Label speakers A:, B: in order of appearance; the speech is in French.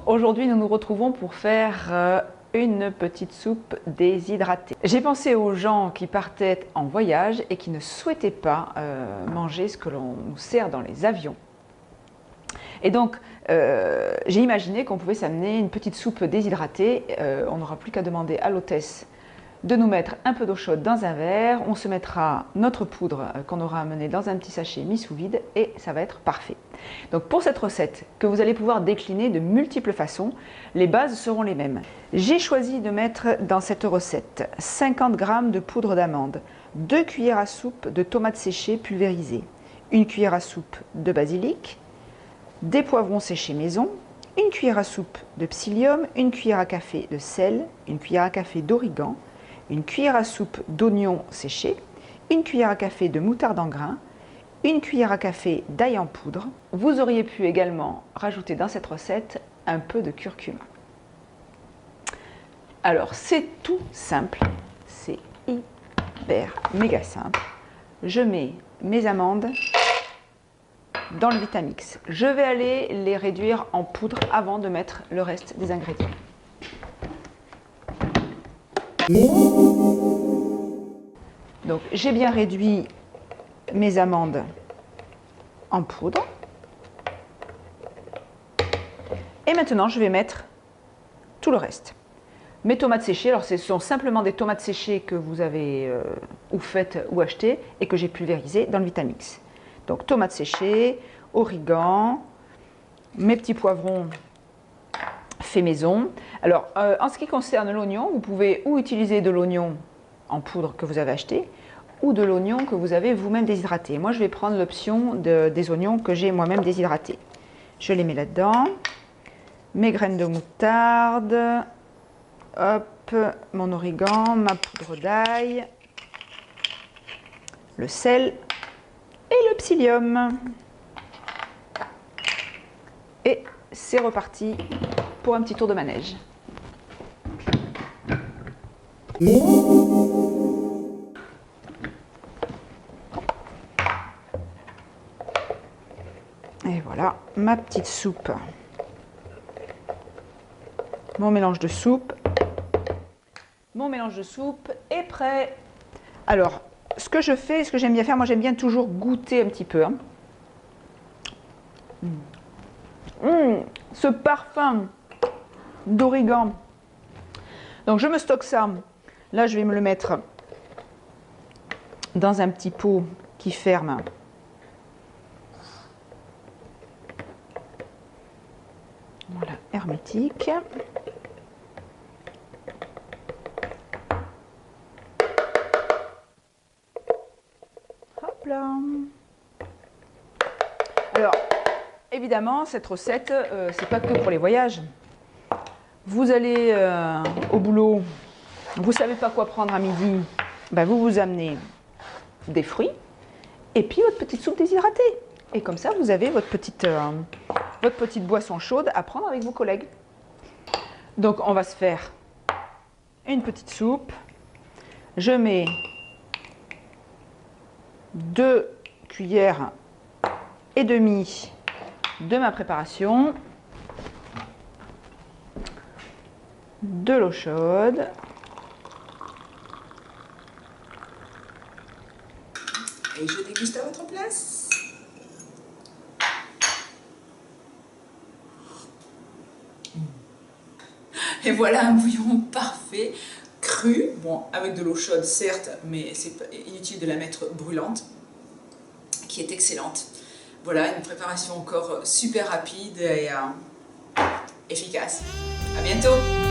A: Aujourd'hui, nous nous retrouvons pour faire une petite soupe déshydratée. J'ai pensé aux gens qui partaient en voyage et qui ne souhaitaient pas manger ce que l'on nous sert dans les avions. Et donc, j'ai imaginé qu'on pouvait s'amener une petite soupe déshydratée. On n'aura plus qu'à demander à l'hôtesse de nous mettre un peu d'eau chaude dans un verre. On se mettra notre poudre qu'on aura amenée dans un petit sachet mis sous vide et ça va être parfait. Donc pour cette recette que vous allez pouvoir décliner de multiples façons, les bases seront les mêmes. J'ai choisi de mettre dans cette recette 50 g de poudre d'amande, 2 cuillères à soupe de tomates séchées pulvérisées, 1 cuillère à soupe de basilic, des poivrons séchés maison, 1 cuillère à soupe de psyllium, 1 cuillère à café de sel, 1 cuillère à café d'origan, 1 cuillère à soupe d'oignons séchés, 1 cuillère à café de moutarde en grains, 1 cuillère à café d'ail en poudre. Vous auriez pu également rajouter dans cette recette un peu de curcuma. Alors c'est tout simple, c'est hyper méga simple. Je mets mes amandes dans le Vitamix. Je vais aller les réduire en poudre avant de mettre le reste des ingrédients. Donc j'ai bien réduit mes amandes en poudre. Et maintenant je vais mettre tout le reste. Mes tomates séchées, alors ce sont simplement des tomates séchées que vous avez ou faites ou achetées et que j'ai pulvérisées dans le Vitamix. Donc tomates séchées, origan, mes petits poivrons fait maison. Alors en ce qui concerne l'oignon, vous pouvez ou utiliser de l'oignon en poudre que vous avez acheté ou de l'oignon que vous avez vous-même déshydraté. Moi je vais prendre l'option des oignons que j'ai moi-même déshydratés. Je les mets là-dedans. Mes graines de moutarde, hop, mon origan, ma poudre d'ail, le sel et le psyllium. Et c'est reparti pour un petit tour de manège. Et voilà ma petite soupe. Mon mélange de soupe. Mon mélange de soupe est prêt. Alors, ce que je fais, ce que j'aime bien faire, moi j'aime bien toujours goûter un petit peu. Hein. Ce parfum d'origan. Donc je me stocke ça. Là, je vais me le mettre dans un petit pot qui ferme. Voilà, hermétique. Hop là. Alors, évidemment, cette recette, c'est pas que pour les voyages. Vous allez au boulot, vous savez pas quoi prendre à midi, ben vous vous amenez des fruits et puis votre petite soupe déshydratée. Et comme ça, vous avez votre petite boisson chaude à prendre avec vos collègues. Donc, on va se faire une petite soupe. Je mets 2 cuillères et demie de ma préparation, de l'eau chaude,
B: et je déguste à votre place. Et voilà un bouillon parfait, cru, bon avec de l'eau chaude certes, mais c'est inutile de la mettre brûlante, qui est excellente. Voilà, une préparation encore super rapide et efficace. À bientôt!